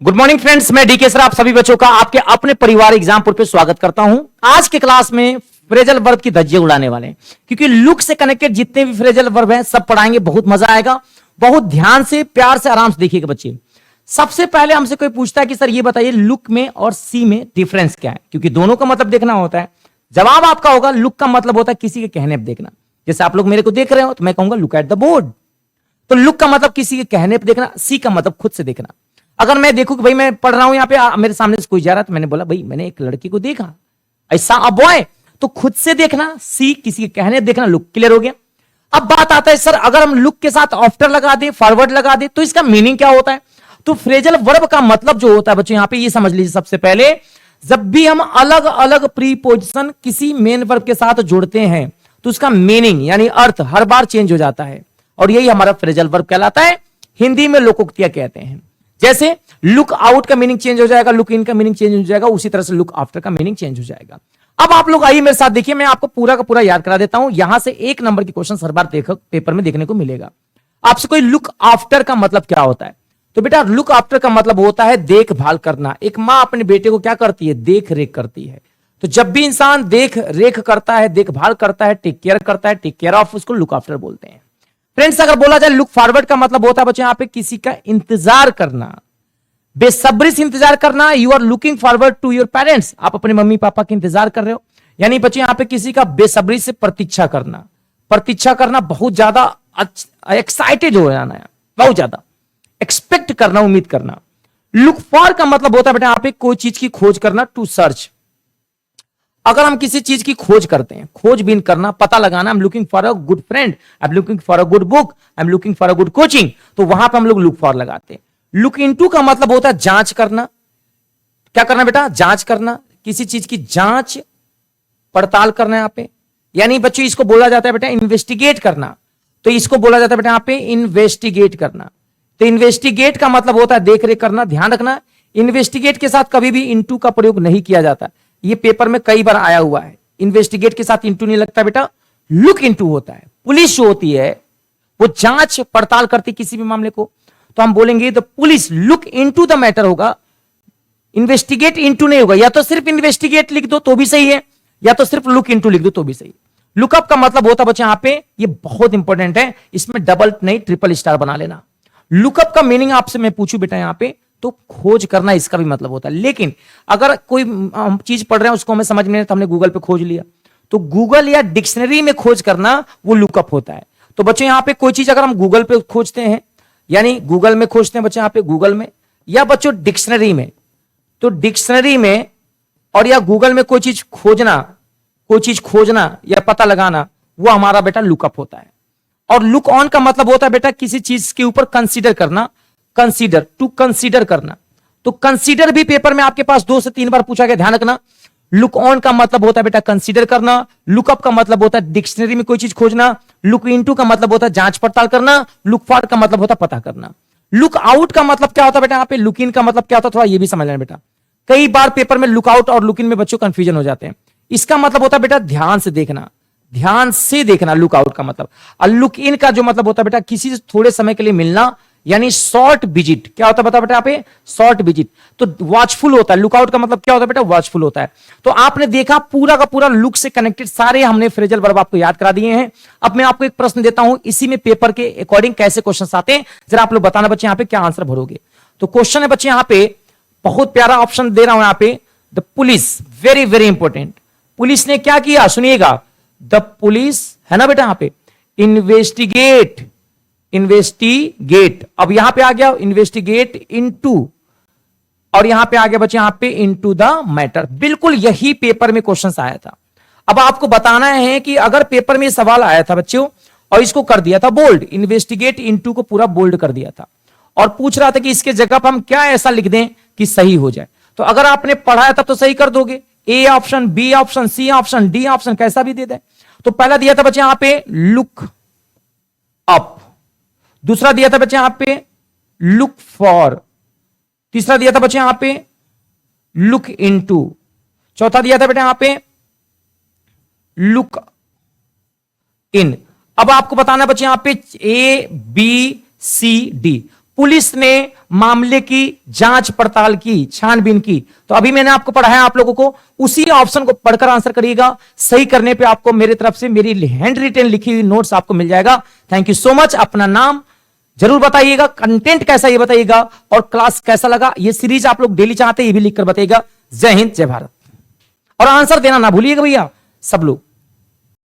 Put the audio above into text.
Good morning friends, मैं DK sir आप सभी बच्चों का आपके अपने परिवार एग्जाम्पल पे स्वागत करता हूं। आज के क्लास में फ्रेजल वर्ब की धज्जियां उड़ाने वाले हैं, क्योंकि लुक से कनेक्टेड जितने भी फ्रेजल वर्ब हैं सब पढ़ाएंगे। बहुत मजा आएगा, बहुत ध्यान से, प्यार से, आराम से देखिएगा बच्चे। सबसे पहले हमसे कोई पूछता है कि सर ये बताइए लुक में और सी में डिफरेंस क्या है, क्योंकि दोनों का मतलब देखना होता है। जवाब आपका होगा लुक का मतलब होता है किसी के कहने पर देखना। जैसे आप लोग मेरे को देख रहे हो तो मैं कहूंगा लुक एट द बोर्ड, तो लुक का मतलब किसी के कहने पर देखना, सी का मतलब खुद से देखना। अगर मैं देखूं कि भाई मैं पढ़ रहा हूं, यहां पे मेरे सामने से कोई जा रहा है तो मैंने बोला भाई मैंने एक लड़की को देखा, ऐसा अ बॉय, तो खुद से देखना, सी किसी के कहने देखना, लुक। क्लियर हो गया। अब बात आता है सर अगर हम लुक के साथ आफ्टर लगा दे, फॉरवर्ड लगा दे, तो इसका मीनिंग क्या होता है। तो फ्रेजल वर्ब का मतलब जो होता है बच्चों, यहां पे ये समझ लीजिए। सबसे पहले जब भी हम अलग अलग प्रीपोजिशन किसी मेन वर्ब के साथ जोड़ते हैं तो उसका मीनिंग यानी अर्थ हर बार चेंज हो जाता है, और यही हमारा फ्रेजल वर्ब कहलाता है। हिंदी में लोकोक्तियां कहते हैं। जैसे लुक आउट का मीनिंग चेंज हो जाएगा, लुक इन का मीनिंग चेंज हो जाएगा, उसी तरह से लुक आफ्टर का मीनिंग चेंज हो जाएगा। अब आप लोग आइए मेरे साथ देखिए, मैं आपको पूरा का पूरा याद करा देता हूं। यहां से 1 नंबर की क्वेश्चन हर बार पेपर में देखने को मिलेगा। आपसे कोई लुक आफ्टर का मतलब क्या होता है, तो बेटा लुक आफ्टर का मतलब होता है देखभाल करना। एक मां अपने बेटे को क्या करती है, देख रेख करती है। तो जब भी इंसान देख रेख करता है, देखभाल करता है, टेक केयर करता है, टेक केयर ऑफ, उसको लुक आफ्टर बोलते हैं। फ्रेंड्स अगर बोला जाए लुक फॉरवर्ड का मतलब होता है बच्चों यहां पे किसी का इंतजार करना, बेसब्री से इंतजार करना। You are looking forward to your parents, आप अपने मम्मी पापा का इंतजार कर रहे हो। यानी बच्चे यहां पे किसी का बेसब्री से प्रतीक्षा करना, प्रतीक्षा करना, बहुत ज्यादा एक्साइटेड हो जाना है, बहुत ज्यादा एक्सपेक्ट करना, उम्मीद करना। लुक फॉर का मतलब होता है बेटा यहां पे कोई चीज की खोज करना, टू सर्च। अगर हम किसी चीज की खोज करते हैं, खोजबीन करना, पता लगाना, I am looking for a good friend, I am looking for a good book, I am looking for a good coaching, तो वहां पर हम लोग लुक फॉर लगाते हैं। लुक इनटू का मतलब होता है जांच करना। क्या करना बेटा, जांच करना, किसी चीज की जांच पड़ताल करना यहां पे। यानी बच्चों इसको बोला जाता है बेटा इन्वेस्टिगेट करना, तो इसको बोला जाता है बेटा यहां पे इन्वेस्टिगेट करना। तो इन्वेस्टिगेट का मतलब होता है देख रेख करना, ध्यान रखना। इन्वेस्टिगेट के साथ कभी भी इनटू का प्रयोग नहीं किया जाता, ये पेपर में कई बार आया हुआ है। इन्वेस्टिगेट के साथ इनटू नहीं लगता बेटा, लुक इनटू होता है। पुलिस जो होती है वो जांच पड़ताल करती किसी भी मामले को, तो हम बोलेंगे the police look into the matter होगा, इन्वेस्टिगेट इनटू नहीं होगा। या तो सिर्फ इन्वेस्टिगेट लिख दो तो भी सही है, या तो सिर्फ लुक इनटू लिख दो तो भी सही। लुकअप का मतलब होता है बच्चे यहां पे, ये बहुत इंपॉर्टेंट है, इसमें डबल नहीं ट्रिपल स्टार बना लेना। लुकअप का मीनिंग आपसे मैं पूछूं बेटा यहां पे, तो खोज करना इसका भी मतलब होता है। लेकिन अगर कोई चीज पढ़ रहे हैं उसको हमें समझ में नहीं तो हमने गूगल पे खोज लिया, तो गूगल या डिक्शनरी में खोज करना वो लुकअप होता है। तो बच्चों यहां पे कोई चीज अगर हम गूगल पे खोजते हैं, यानी गूगल में खोजते हैं बच्चे यहां पे गूगल में, या बच्चों डिक्शनरी में, तो डिक्शनरी में और या गूगल में कोई चीज खोजना, कोई चीज खोजना या पता लगाना, वो हमारा बेटा लुकअप होता है। और लुक ऑन का मतलब होता है बेटा किसी चीज के ऊपर कंसीडर करना, कंसीडर, टू कंसीडर करना। तो कंसीडर भी पेपर में आपके पास 2 से 3 बार पूछा गया, ध्यान रखना। लुक ऑन का मतलब होता है बेटा कंसीडर करना, लुकअप का मतलब होता है डिक्शनरी में कोई चीज खोजना, लुक इनटू का मतलब होता है जांच पड़ताल करना, लुक फॉर का मतलब होता है पता करना। लुक आउट का मतलब क्या होता है बेटा यहां पे, लुक इन का मतलब क्या होता है, थोड़ा ये भी समझ लेना बेटा। कई बार पेपर में लुक आउट और लुक इन में बच्चों कंफ्यूजन हो जाते हैं। इसका मतलब होता है बेटा ध्यान से देखना, ध्यान से देखना, लुक आउट का मतलब। और लुक इन का जो मतलब होता है बेटा किसी से थोड़े समय के लिए मिलना, यानी शॉर्ट विजिट। क्या होता है बता बेटा यहाँ पे, शॉर्ट विजिट। तो वॉचफुल होता है, लुकआउट का मतलब क्या होता है बेटा, वॉचफुल होता है। तो आपने देखा पूरा का पूरा लुक से कनेक्टेड सारे हमने फ्रेजल वर्ब आपको याद करा दिए हैं। अब मैं आपको एक प्रश्न देता हूं, इसी में पेपर के अकॉर्डिंग कैसे क्वेश्चन आते हैं, जरा आप लोग बताना बच्चे यहां पे क्या आंसर भरोगे। तो क्वेश्चन है बच्चे यहां पे, बहुत प्यारा ऑप्शन दे रहा हूं यहां पे, the police, very very important. Police ने क्या किया सुनिएगा, द पुलिस है ना बेटा यहां पे, इन्वेस्टिगेट, इन्वेस्टिगेट। अब यहां पे आ गया इन्वेस्टिगेट इनटू, और यहां पे आ गया बच्चे यहां पे इनटू द मैटर। बिल्कुल यही पेपर में क्वेश्चन आया था। अब आपको बताना है कि अगर पेपर में सवाल आया था बच्चों और इसको कर दिया था बोल्ड, इन्वेस्टिगेट इनटू को पूरा बोल्ड कर दिया था, और पूछ रहा था कि इसके जगह पर हम क्या ऐसा लिख दें कि सही हो जाए। तो अगर आपने पढ़ाया था तो सही कर दोगे, A option, B option, C option, D option, कैसा भी दे दे। तो पहला दिया था बच्चे यहां पे लुक अप, दूसरा दिया था बच्चे यहां पे लुक फॉर, तीसरा दिया था बच्चे यहां पे लुक इनटू, चौथा दिया था बेटा यहां पे लुक इन। अब आपको बताना बच्चे यहां पे A B C D, police ने मामले की जांच पड़ताल की, छानबीन की। तो अभी मैंने आपको पढ़ाया, आप लोगों को उसी ऑप्शन को पढ़कर आंसर करिएगा। सही करने पे आपको मेरी तरफ से मेरी हैंड रिटेन लिखी हुई नोट्स आपको मिल जाएगा। Thank you so much. अपना नाम जरूर बताइएगा, कंटेंट कैसा ये बताइएगा, और क्लास कैसा लगा। ये सीरीज आप लोग डेली चाहते हैं, ये भी लिखकर बताइएगा। जय हिंद, जय भारत। और आंसर देना ना भूलिएगा भैया सब लोग।